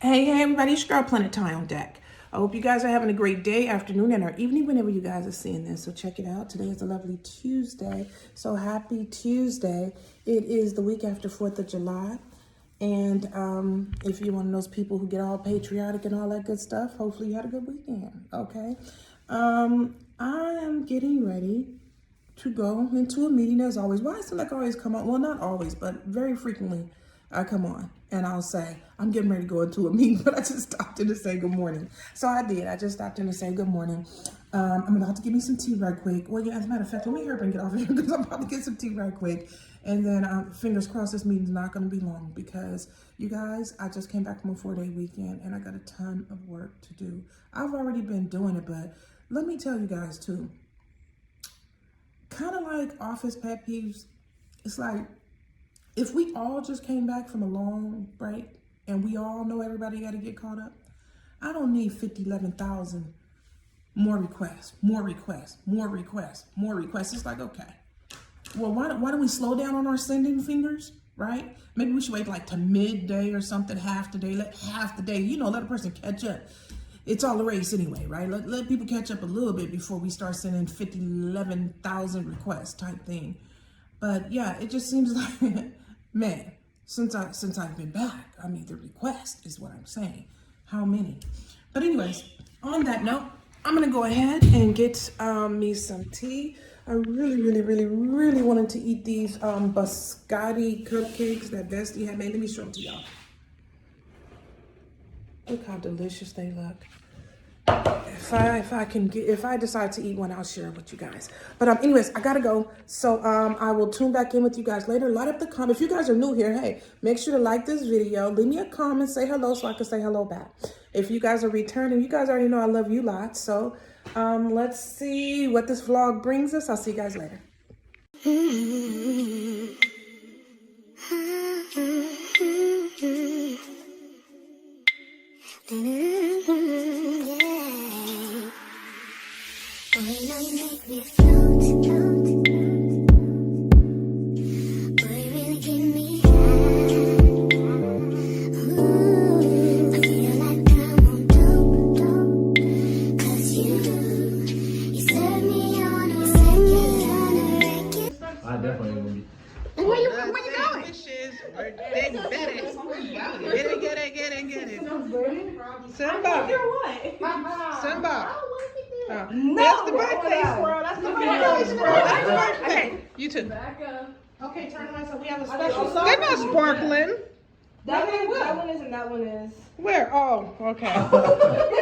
Hey everybody, it's Girl Planet Tie on deck. I hope you guys are having a great day, afternoon, and or evening whenever you guys are seeing this. So check it out. Today is a lovely Tuesday. So happy Tuesday. It is the week after 4th of July. And if you're one of those people who get all patriotic and all that good stuff, hopefully you had a good weekend, okay? I am getting ready to go into a meeting as always. Why does it like I always come on? Well, not always, but very frequently I come on and I'll say, I'm getting ready to go into a meeting, but I just stopped in to say good morning. So I did. I just stopped in to say good morning. I'm about to get me some tea right quick. Well, yeah, as a matter of fact, let me hurry up and get off here because I'm about to get some tea right quick. And then fingers crossed this meeting's not going to be long because you guys, I just came back from a 4-day weekend and I got a ton of work to do. I've already been doing it, but let me tell you guys too, kind of like office pet peeves, it's like, if we all just came back from a long break and we all know everybody got to get caught up, I don't need 11,000 more requests. It's like, okay, well, why don't we slow down on our sending fingers, right? Maybe we should wait like to midday or something, half the day, let a person catch up. It's all a race anyway, right? Let people catch up a little bit before we start sending 11,000 requests type thing. But yeah, it just seems like, man, since I've been back, I mean, the request is what I'm saying. How many? But anyways, on that note, I'm gonna go ahead and get me some tea. I really wanted to eat these biscotti cupcakes that Bday had made. Let me show them to y'all. Look how delicious they look. If I decide to eat one, I'll share it with you guys. But anyways, I gotta go. So I will tune back in with you guys later. Light up the comment. If you guys are new here, hey, make sure to like this video. Leave me a comment, say hello so I can say hello back. If you guys are returning, you guys already know I love you lots. So let's see what this vlog brings us. I'll see you guys later. Simba. Simba. No, that's the birthday squirrel. That's the birthday squirrel. That's the birthday. You too. Back up. Okay, turn around. So we have a special song. They're not sparkling. That one is and that one is. Where? Oh, okay. Oh,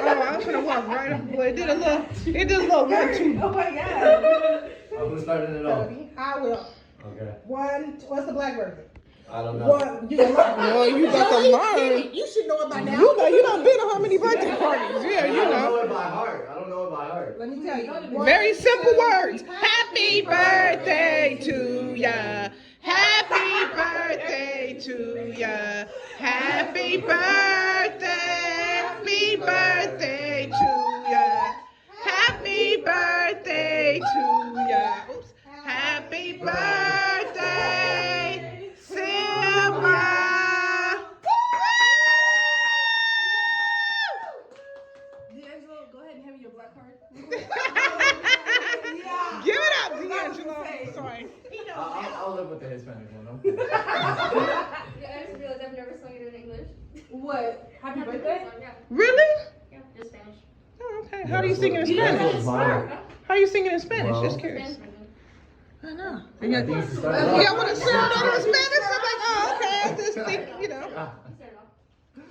I was gonna walk right up. It did a little 1-2. Oh my God. Who's starting it off? I will. Okay. What's the blackbird? I don't know. What? You got to learn. You should know it by now. You done been to how many birthday parties? Yeah, you know. I don't know it by heart. Let me tell you. Very simple words. Happy birthday to ya. Happy birthday to ya. Happy birthday. Happy birthday to ya. Happy birthday to ya. Oops. Happy birthday. Simba! D'Angelo, go ahead and hand me your black card. Yeah. Give it up, D'Angelo. Sorry. I'll live with the Hispanic one. Yeah, I just realized I've never sung it in English. What? Happy birthday? Yeah. Really? Yeah, just Spanish. Oh, okay. How do you sing it in Spanish? How do you sing it in Spanish? Well, just curious. I know. You got want to serenade in Spanish? I'm like, oh, okay. I just think, you know.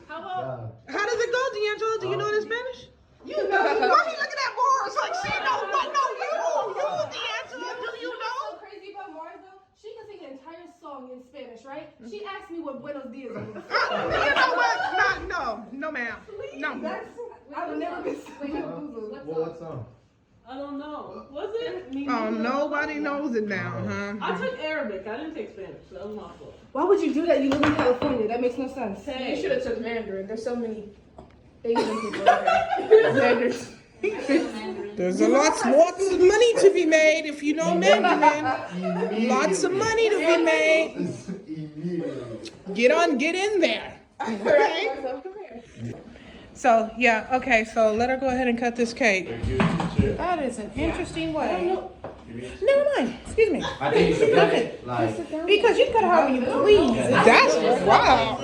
How does it go, D'Angelo? Do you know it in Spanish? You know. Why he looking at Mars like she knows? But no, you, D'Angelo. Do you know? What's so crazy about Mars though? She can sing an entire song in Spanish, right? She asked me what Buenos Dias means. You know what? No, ma'am. No. I would never be What song? I don't know. Was it? Oh, nobody knows it now, huh? I took Arabic. I didn't take Spanish. So that was my fault. Why would you do that? You live in California. That makes no sense. Hey. You should have took Mandarin. There's so many Asian people out there. There's lots of money to be made if you know Mandarin. Lots of money to be made. Get in there. Okay. So, yeah, okay, so let her go ahead and cut this cake. That is an interesting way. Never mind, excuse me. I think you should cut it like. Because you cut it however you please. That's wow.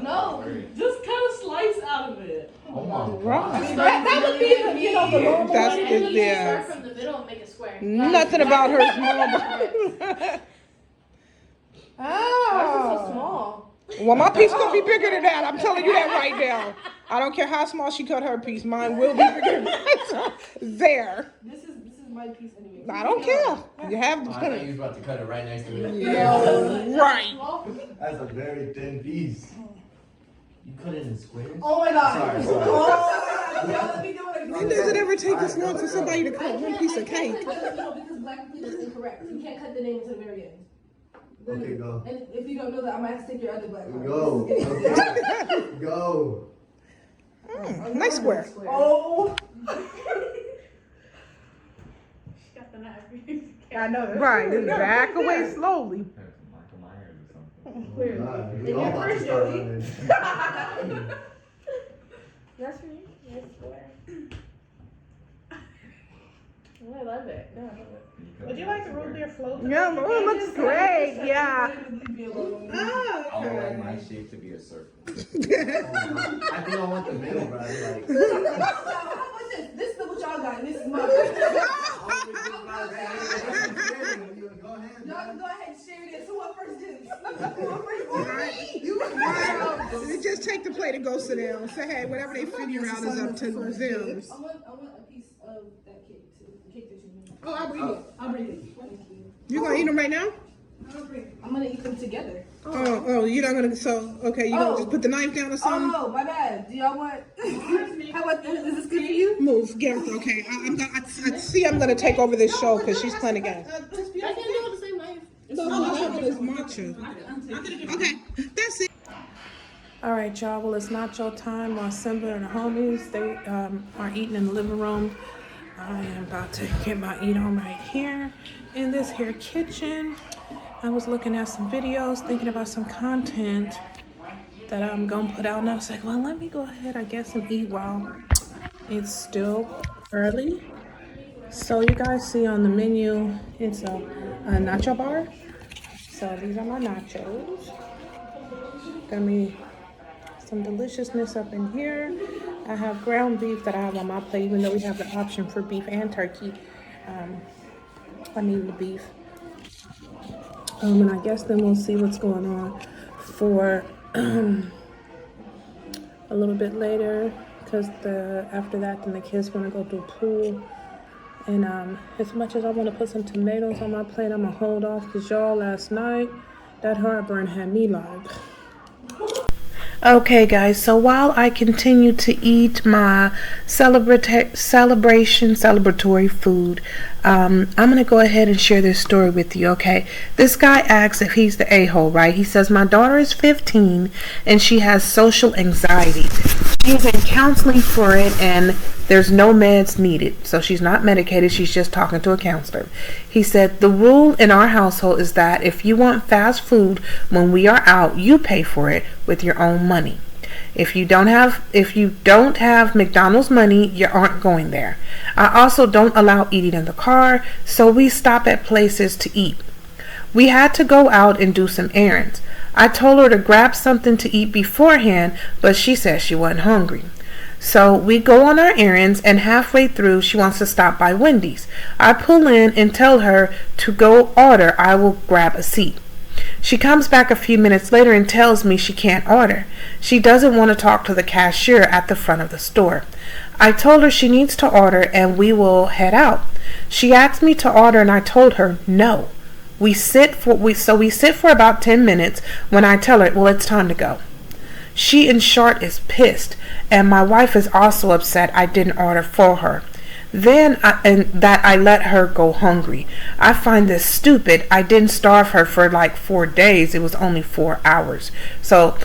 No. Just cut a slice out of it. Oh my Right. That would be the, you know, the normal That's way. Start Yeah. from the middle and make it square. Nothing about her is normal. Why is it so Oh. small? Well, my piece gonna be bigger than that. I'm telling you that right now. I don't care how small she cut her piece. Mine will be bigger than that. There. This is my piece anyway. I don't care. You have Oh, I to. thought you was about to cut it right next to it. Yeah, right. That's a very thin piece. You cut it in squares? Oh my god. Sorry, sorry. Oh, y'all let me do it again. Why does it ever take this long for somebody to cut one piece of cake? No, because black people is incorrect. You can't cut the name until the very end. Okay, go. And if you don't know that, I might have to take your other black card. Go. Go. Nice square. Oh. She got the knife. I know. Right, just back away slowly. Michael Myers or Clearly. something. In your first Joey. That's for me. Yes, square. Oh, I love it. No, I love it. Would you like the root beer float? Yeah, oh, it looks great. Yeah. I would like my shape to be a circle. I think I want the middle, bro. Like. How about this? This is what y'all got, and this is mine. Y'all can go ahead and share it. So what first dibs? You just take the plate and go sit down. Say, hey, whatever they figure out is up to them. I want a piece of that cake too. The cake that you made. Oh, I'll bring it. I'll bring it. Thank you. You gonna eat them right now? I'm gonna eat them together. Oh, you're not gonna. So, okay, you gonna just put the knife down or something? Oh, my bad. Do y'all want? How about this? Is this good for you? Move, get her. Okay, I'm gonna take over this show because she's playing again. I can do it with the same knife. No, it's matcha. Okay, that's it. All right, y'all. Well, it's nacho time while Simba and the homies they are eating in the living room. I am about to get my eat on right here in this here kitchen. I was looking at some videos, thinking about some content that I'm gonna put out, and I was like, well, let me go ahead, I guess, and eat while it's still early. So you guys see on the menu, it's a nacho bar. So these are my nachos. Got me some deliciousness up in here. I have ground beef that I have on my plate, even though we have the option for beef and turkey. I need the beef. And I guess then we'll see what's going on for a little bit later, because after that, then the kids want to go to the pool. And as much as I want to put some tomatoes on my plate, I'm gonna hold off because y'all, last night that heartburn had me like. Okay guys, so while I continue to eat my celebratory food, I'm gonna go ahead and share this story with you. Okay, this guy asks if he's the a-hole, right? He says, my daughter is 15 and she has social anxiety. She's in counseling for it and there's no meds needed, so she's not medicated, she's just talking to a counselor. He said, the rule in our household is that if you want fast food when we are out, you pay for it with your own money. If you don't have McDonald's money, you aren't going there. I also don't allow eating in the car, so we stop at places to eat. We had to go out and do some errands. I told her to grab something to eat beforehand, but she said she wasn't hungry. So we go on our errands, and halfway through she wants to stop by Wendy's. I pull in and tell her to go order. I will grab a seat. She comes back a few minutes later and tells me she can't order. She doesn't want to talk to the cashier at the front of the store. I told her she needs to order and we will head out. She asked me to order and I told her no. We sit for about 10 minutes when I tell her, well, it's time to go. She, in short, is pissed, and my wife is also upset I didn't order for her. That I let her go hungry. I find this stupid. I didn't starve her for like 4 days. It was only 4 hours. So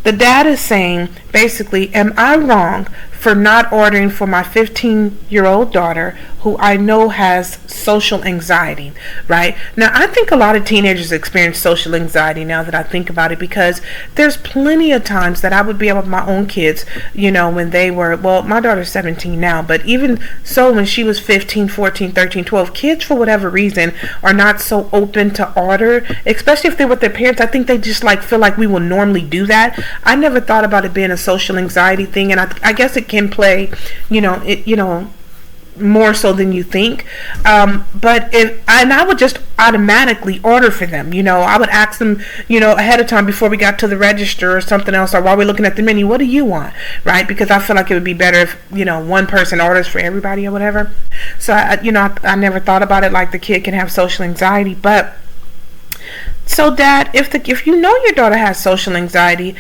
the dad is saying, basically, am I wrong for not ordering for my 15-year-old daughter, who I know has social anxiety, right? Now, I think a lot of teenagers experience social anxiety now that I think about it, because there's plenty of times that I would be able with my own kids, you know, when they were, well, my daughter's 17 now, but even so, when she was 15, 14, 13, 12, kids, for whatever reason, are not so open to order, especially if they're with their parents. I think they just like feel like we will normally do that. I never thought about it being a social anxiety thing, and I guess it can play, more so than you think. But I would just automatically order for them. I would ask them, ahead of time before we got to the register or something else, or while we're looking at the menu, what do you want, right? Because I feel like it would be better if, one person orders for everybody or whatever. So, I never thought about it like the kid can have social anxiety. But so, Dad, if you know your daughter has social anxiety,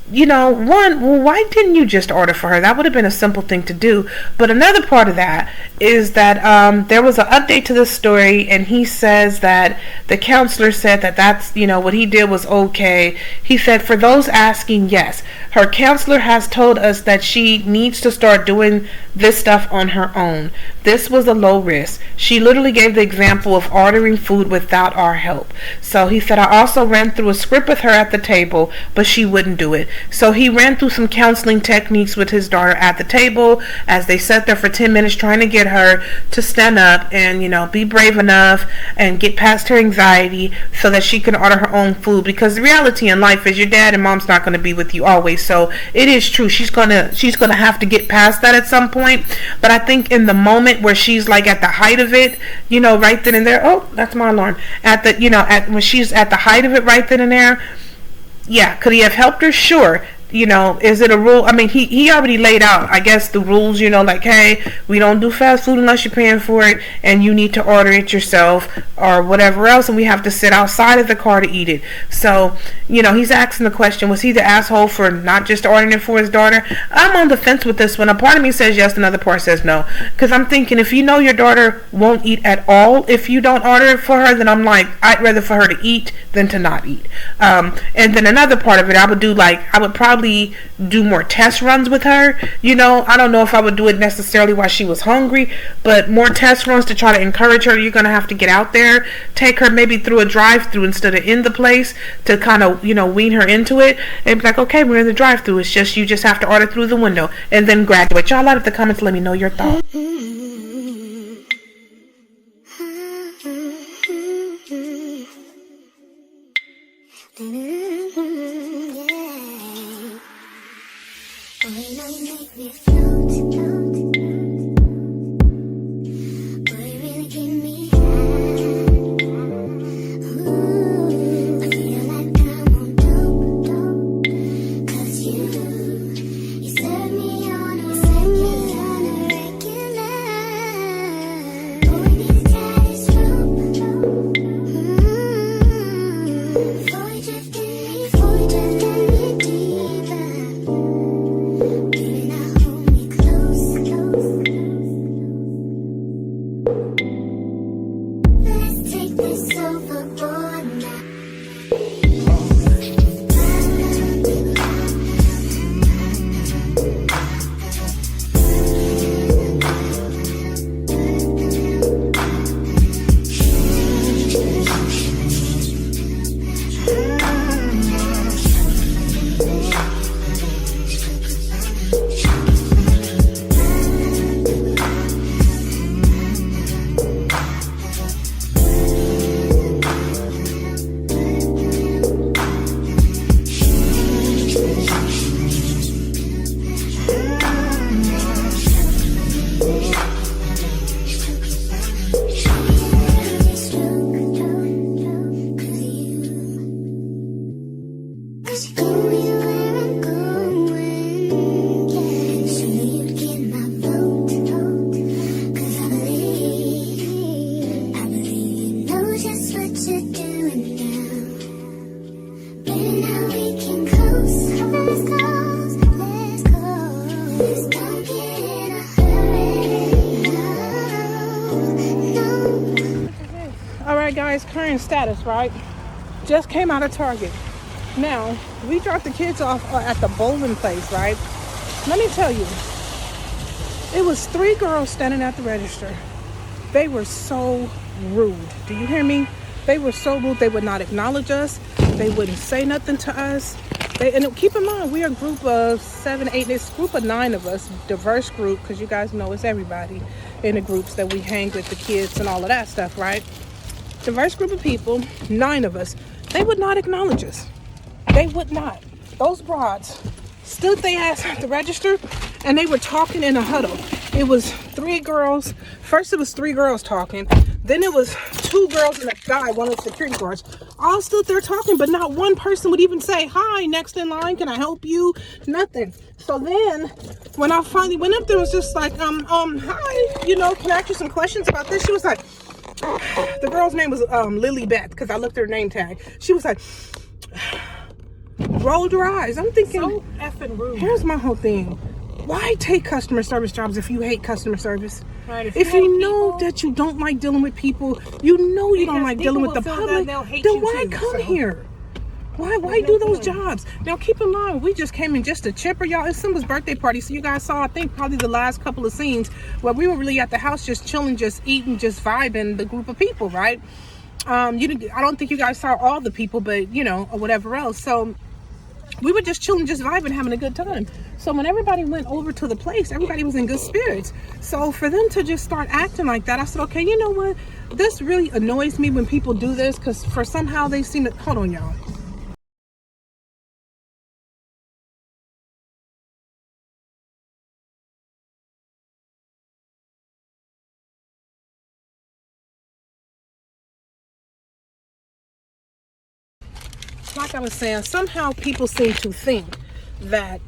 why didn't you just order for her? That would have been a simple thing to do. But another part of that is that there was an update to this story, and he says that the counselor said that that's, what he did was okay. He said, for those asking, yes, her counselor has told us that she needs to start doing this stuff on her own. This was a low risk. She literally gave the example of ordering food without our help. So he said, I also ran through a script with her at the table, but she wouldn't do it. So he ran through some counseling techniques with his daughter at the table as they sat there for 10 minutes trying to get her to stand up and, be brave enough and get past her anxiety so that she can order her own food. Because the reality in life is your dad and mom's not going to be with you always. So it is true. She's gonna have to get past that at some point. But I think in the moment where she's like at the height of it, right then and there, oh, that's my alarm. When she's at the height of it right then and there, yeah, could he have helped her? Sure. Is it a rule? I mean, he already laid out, I guess, the rules, like, hey, we don't do fast food unless you're paying for it, and you need to order it yourself or whatever else, and we have to sit outside of the car to eat it. So, he's asking the question, was he the asshole for not just ordering it for his daughter? I'm on the fence with this one. A part of me says yes, another part says no. Because I'm thinking, if you know your daughter won't eat at all if you don't order it for her, then I'm like, I'd rather for her to eat than to not eat. And then another part of it, I would probably do more test runs with her. I don't know if I would do it necessarily while she was hungry, but more test runs to try to encourage her. You're going to have to get out there, take her maybe through a drive-through instead of in the place to kind of, wean her into it, and be like, okay, we're in the drive-through. It's just, you just have to order through the window and then graduate. Y'all out of the comments, let me know your thoughts. Alright guys, current status, right? Just came out of Target. Now, we dropped the kids off at the bowling place, right? Let me tell you, It was 3 girls standing at the register. They were so rude. Do you hear me? They were so rude. They would not acknowledge us. They wouldn't say nothing to us. And keep in mind, we are a group of 7, 8. It's a group of 9 of us, diverse group, because you guys know it's everybody in the groups that we hang with, the kids and all of that stuff, right? Diverse group of people, 9 of us. They would not acknowledge us. They would not. Those broads stood their ass at the register and they were talking in a huddle. It was 3 girls. First it was 3 girls talking. Then it was 2 girls and a guy, one of the security guards. All stood there talking, but not one person would even say, hi, next in line, can I help you? Nothing. So then when I finally went up there, it was just like, hi, you know, can I ask you some questions about this? She was like, the girl's name was Lily Beth, because I looked at her name tag. She was like, rolled her eyes. I'm thinking, So effing rude. here's my whole thing. Why take customer service jobs if you hate customer service? Right, If you know that you don't like dealing with people, you know you don't like dealing with the public, then why come here? Why do those jobs? Now keep in mind, we just came in just to chipper, y'all. It's Simba's birthday party, so you guys saw, I think, probably the last couple of scenes where we were really at the house just chilling, just eating, just vibing, the group of people, right? I don't think you guys saw all the people, but you know, or whatever else. So we were just chilling, just vibing, having a good time. So when everybody went over to the place, everybody was in good spirits. So for them to just start acting like that, I said, okay, you know what? This really annoys me when people do this, because for somehow they seem to, hold on, y'all. Like I was saying, somehow people seem to think that,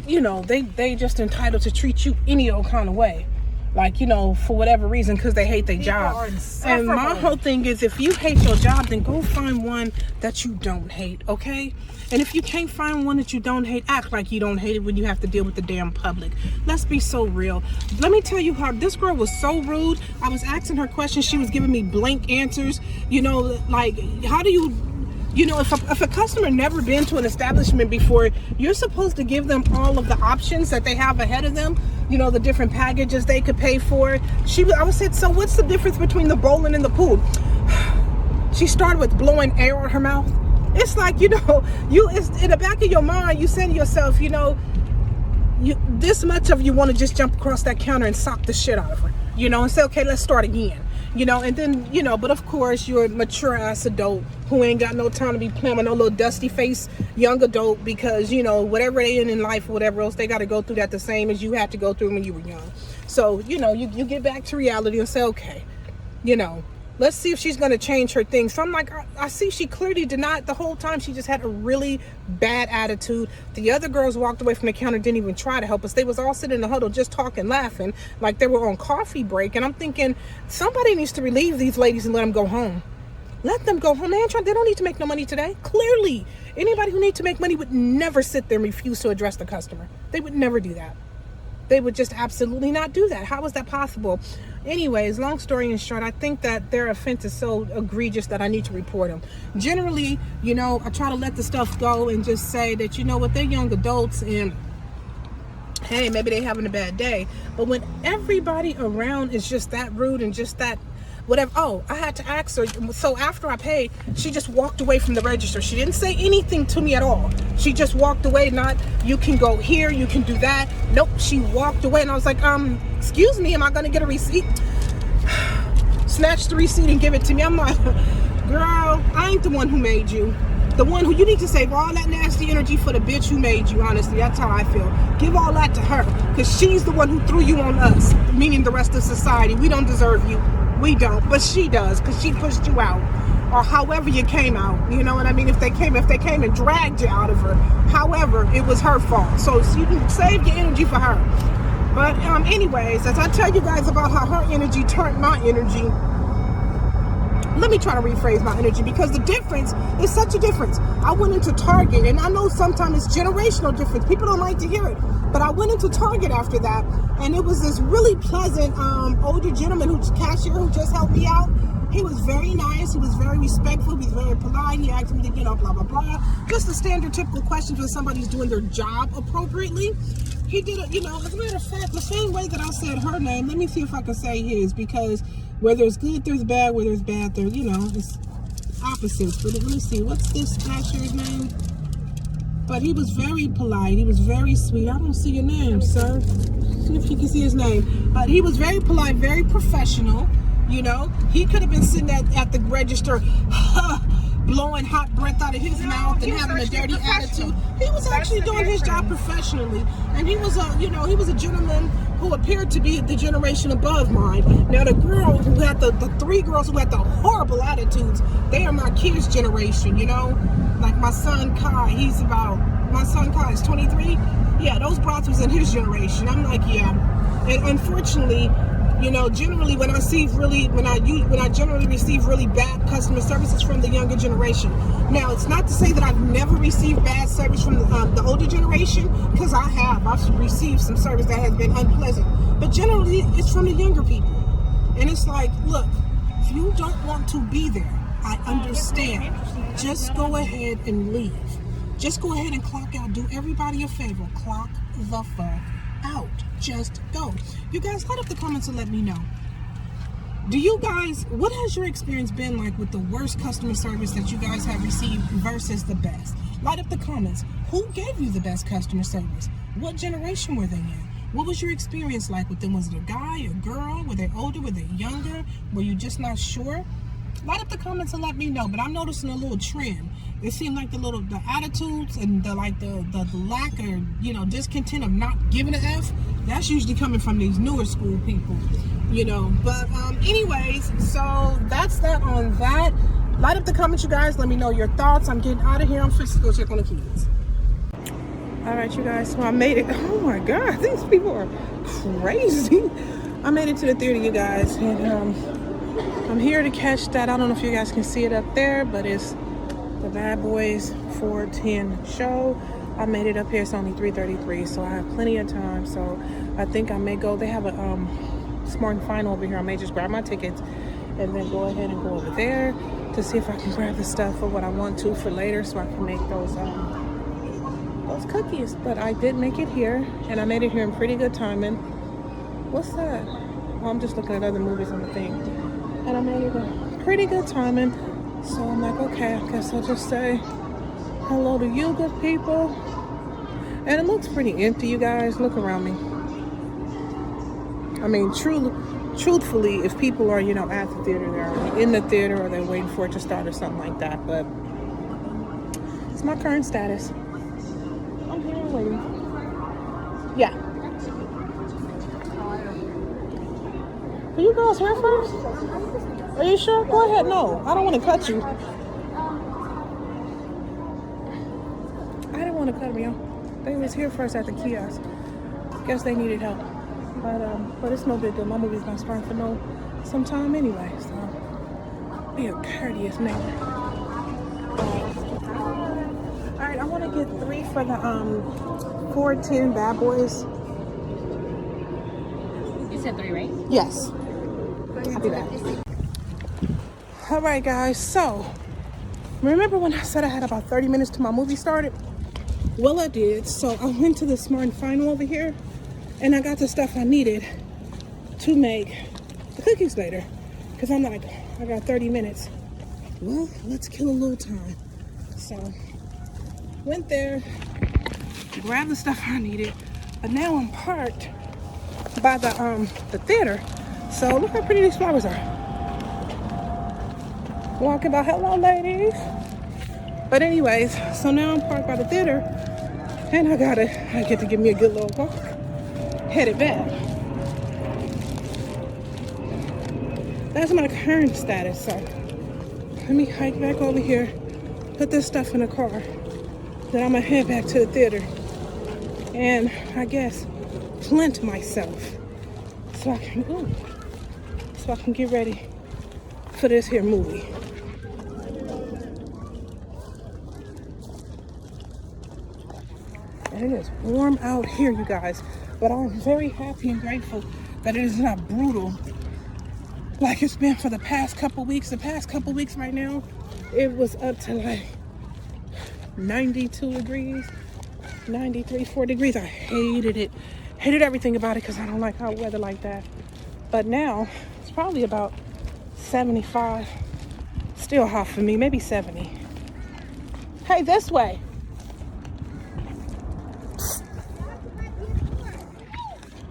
you know, they just entitled to treat you any old kind of way, like, you know, for whatever reason, because they hate their job. And my whole thing is, if you hate your job, then go find one that you don't hate, okay? And if you can't find one that you don't hate, act like you don't hate it when you have to deal with the damn public. Let's be so real. Let me tell you how this girl was so rude. I was asking her questions, she was giving me blank answers. You know, like, how do you know, if a customer never been to an establishment before, you're supposed to give them all of the options that they have ahead of them. You know, the different packages they could pay for. I was said, so what's the difference between the bowling and the pool? She started with blowing air on her mouth. It's like, you know, it's in the back of your mind, you say to yourself, you know, this much of you want to just jump across that counter and sock the shit out of her, you know, and say, okay, let's start again. You know, and then, you know, but of course you're a mature ass adult who ain't got no time to be playing with no little dusty face young adult, because, you know, whatever they in life or whatever else, they got to go through that the same as you had to go through when you were young. So, you know, you get back to reality and say, okay, you know, let's see if she's going to change her thing. So I'm like, I see she clearly did not. The whole time she just had a really bad attitude. The other girls walked away from the counter, didn't even try to help us. They was all sitting in the huddle just talking, laughing, like they were on coffee break. And I'm thinking, somebody needs to relieve these ladies and let them go home. Let them go home. They don't need to make no money today. Clearly, anybody who needs to make money would never sit there and refuse to address the customer. They would never do that. They would just absolutely not do that. How is that possible? Anyways, long story in short, I think that their offense is so egregious that I need to report them. Generally, you know, I try to let the stuff go and just say that, you know what, they're young adults and hey, maybe they're having a bad day. But when everybody around is just that rude and just that whatever. Oh, I had to ask her. So after I paid, she just walked away from the register. She didn't say anything to me at all. She just walked away. Not, you can go here, you can do that. Nope, she walked away. And I was like, excuse me, am I going to get a receipt? Snatch the receipt and give it to me. I'm like, girl, I ain't the one who made you. The one who, you need to save all that nasty energy for the bitch who made you, honestly. That's how I feel. Give all that to her, because she's the one who threw you on us, meaning the rest of society. We don't deserve you. We don't, but she does, because she pushed you out, or however you came out. You know what I mean? If they came and dragged you out of her, however, it was her fault. So you can save your energy for her. But anyways, as I tell you guys about how her energy turned my energy, let me try to rephrase my energy, because the difference is such a difference. I went into Target, and I know sometimes it's generational difference. People don't like to hear it, but I went into Target after that, and it was this really pleasant older gentleman who's cashier who just helped me out. He was very nice. He was very respectful. He was very polite. He asked me to, you know, blah, blah, blah. Just the standard typical questions when somebody's doing their job appropriately. He did it, you know, as a matter of fact, the same way that I said her name, let me see if I can say his, because where there's good, there's bad, where there's bad, there's, you know, it's opposites. But let me see, what's this Slasher's name? But he was very polite, he was very sweet. I don't see your name, sir. See if you can see his name. But he was very polite, very professional, you know. He could have been sitting at the register, blowing hot breath out of his mouth and having a dirty attitude. He was actually doing his job professionally, and he was a, you know, he was a gentleman who appeared to be the generation above mine. Now the girl who had the three girls who had the horrible attitudes, they are my kids' generation, you know. Like my son Kai, my son Kai is 23. Yeah, those brats was in his generation. I'm like, yeah. And unfortunately, you know, generally when I generally receive really bad customer services from the younger generation. Now, it's not to say that I've never received bad service from the older generation, because I've received some service that has been unpleasant. But generally, it's from the younger people. And it's like, look, if you don't want to be there, I understand. Just go ahead and leave. Just go ahead and clock out. Do everybody a favor. Clock the fuck out. Just go. You guys, light up the comments and let me know. Do you guys, what has your experience been like with the worst customer service that you guys have received versus the best? Light up the comments. Who gave you the best customer service? What generation were they in? What was your experience like with them? Was it a guy, a girl? Were they older? Were they younger? Were you just not sure? Light up the comments and let me know. But I'm noticing a little trend. It seemed like the attitudes and the lack or, you know, discontent of not giving an F, that's usually coming from these newer school people, you know. But anyways, so that's that on that. Light up the comments, you guys. Let me know your thoughts. I'm getting out of here. I'm fixing to go check on the kids. All right, you guys. So I made it. Oh my God, these people are crazy. I made it to the theater, you guys, and I'm here to catch that. I don't know if you guys can see it up there, but it's the Bad Boys 410 show. I made it up here. It's only 3:33, so I have plenty of time. So I think I may go. They have a Smart and Final over here. I may just grab my tickets and then go ahead and go over there to see if I can grab the stuff for what I want to for later, so I can make those cookies. But I did make it here, and I made it here in pretty good timing. What's that? Well, I'm just looking at other movies on the thing, and I made it in pretty good timing. So I'm like, okay, I guess I'll just say hello to you good people. And it looks pretty empty, you guys. Look around me. I mean, truthfully, if people are, you know, at the theater, they're already in the theater or they're waiting for it to start or something like that. But it's my current status. I'm here waiting. Yeah. Are you girls here first? Are you sure? Go ahead. No, I don't want to cut you. I didn't want to cut them, y'all. They was here first at the kiosk. Guess they needed help. But it's no big deal. My movie's not starting for some time anyway. So be a courteous man. All right, I want to get 3 for the 410 Bad Boys. You said 3, right? Yes. I'll be back. All right, guys. So remember when I said I had about 30 minutes till my movie started? Well, I did. So I went to the Smart and Final over here, and I got the stuff I needed to make the cookies later. Because I'm like, I got 30 minutes. Well, let's kill a little time. So went there, grabbed the stuff I needed, but now I'm parked by the theater. So look how pretty these flowers are. Walking by, hello ladies. But anyways, so now I'm parked by the theater, and I get to give me a good little walk. Headed back. That's my current status. So let me hike back over here, put this stuff in the car. Then I'm gonna head back to the theater and I guess plant myself so I can get ready for this here movie. And it is warm out here, you guys, but I'm very happy and grateful that it is not brutal like it's been for the past couple weeks. The past couple weeks right now, it was up to like 92 degrees. 93, 4 degrees. I hated it. Hated everything about it because I don't like hot weather like that. But now it's probably about 75. Still hot for me, maybe 70. Hey, this way.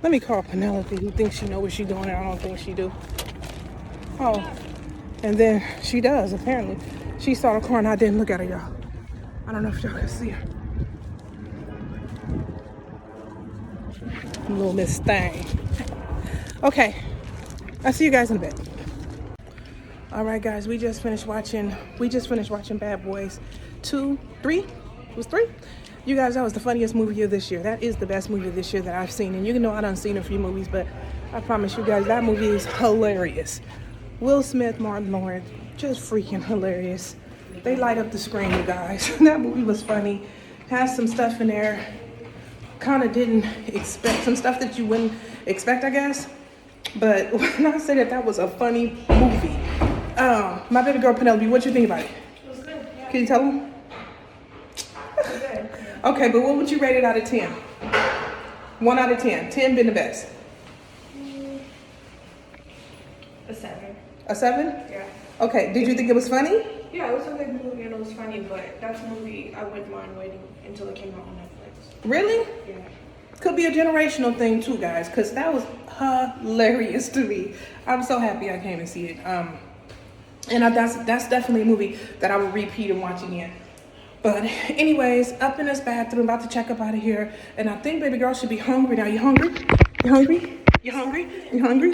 Let me call Penelope, who thinks she knows what she's doing, and I don't think she do. Oh, and then she does, apparently. She saw the car and I didn't look at her, y'all. I don't know if y'all can see her. Little Miss Thing. Okay, I'll see you guys in a bit. All right, guys, we just finished watching Bad Boys 2, 3. It was 3. You guys, that was the funniest movie of this year. That is the best movie this year that I've seen. And you know I done seen a few movies, but I promise you guys, that movie is hilarious. Will Smith, Martin Lawrence, just freaking hilarious. They light up the screen, you guys. That movie was funny. Has some stuff in there. Kind of didn't expect some stuff that you wouldn't expect, I guess. But when I say that was a funny movie. My baby girl Penelope, what you think about it? It was good. Yeah. Can you tell them? It was good. Okay, but what would you rate it out of 10? 1 out of 10. 10 being the best. A 7. A 7? Yeah. Okay, did you think it was funny? Yeah, it was a good movie and it was funny, but that's a movie I wouldn't mind waiting until it came out on Netflix. Really? Yeah. Could be a generational thing too, guys, because that was hilarious to me. I'm so happy I came and see it. That's definitely a movie that I would repeat and watch again. But anyways, up in this bathroom, about to check up out of here. And I think baby girl should be hungry now. You hungry? You hungry? You hungry? You hungry?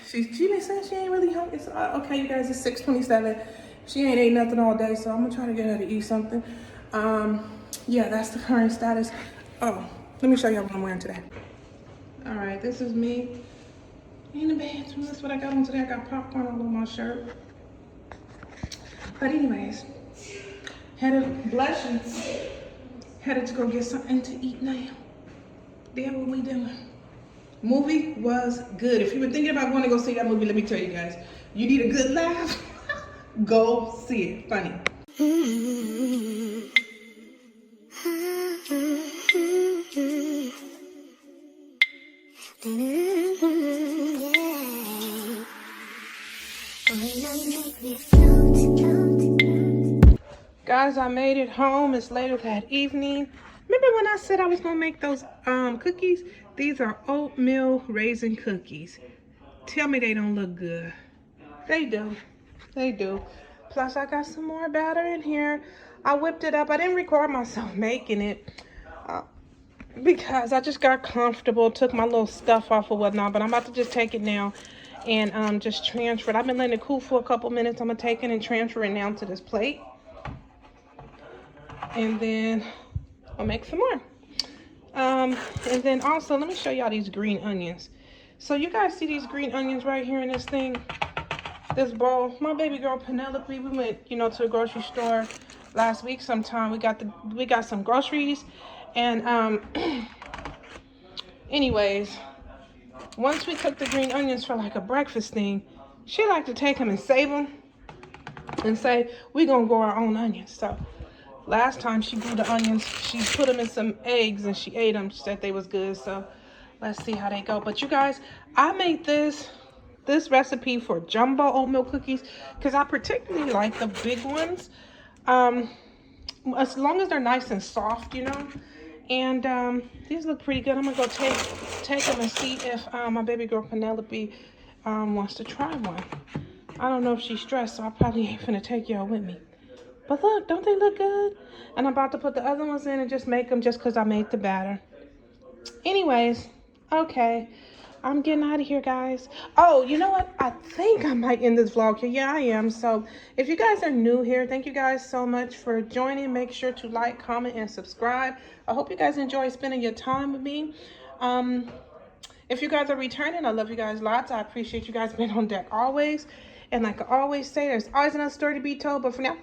She been saying she ain't really hungry. It's, okay, you guys, it's 6:27. She ain't ate nothing all day, so I'm gonna try to get her to eat something. Yeah, that's the current status. Oh, let me show y'all what I'm wearing today. All right, this is me in the bathroom. That's what I got on today. I got popcorn all over my shirt. But anyways, headed to go get something to eat now. That's what we doing. Movie was good. If you were thinking about going to go see that movie, let me tell you guys, you need a good laugh, go see it. Funny. Guys, I made it home. It's later that evening. Remember when I said I was gonna make those cookies? These are oatmeal raisin cookies. Tell me they don't look good. They do. They do. Plus I got some more batter in here. I whipped it up. I didn't record myself making it because I just got comfortable, took my little stuff off or whatnot, but I'm about to just take it now and just transfer it. I've been letting it cool for a couple minutes. I'm gonna take it and transfer it now to this plate. And then I'll make some more. And then also, let me show y'all these green onions. So you guys see these green onions right here in this thing, this bowl? My baby girl Penelope, we went, to the grocery store last week sometime. We got some groceries, and anyways, once we cook the green onions for like a breakfast thing, she like to take them and save them and say we gonna grow our own onions. So last time she grew the onions, she put them in some eggs and she ate them. She said they was good. So let's see how they go. But you guys, I made this recipe for jumbo oatmeal cookies because I particularly like the big ones. As long as they're nice and soft, And these look pretty good. I'm gonna go take them and see if my baby girl Penelope wants to try one. I don't know if she's stressed, so I probably ain't finna take y'all with me. But look, don't they look good? And I'm about to put the other ones in and just make them just because I made the batter. Anyways, okay. I'm getting out of here, guys. Oh, you know what? I think I might end this vlog here. Yeah, I am. So if you guys are new here, thank you guys so much for joining. Make sure to like, comment, and subscribe. I hope you guys enjoy spending your time with me. If you guys are returning, I love you guys lots. I appreciate you guys being on deck always. And like I always say, there's always another story to be told. But for now,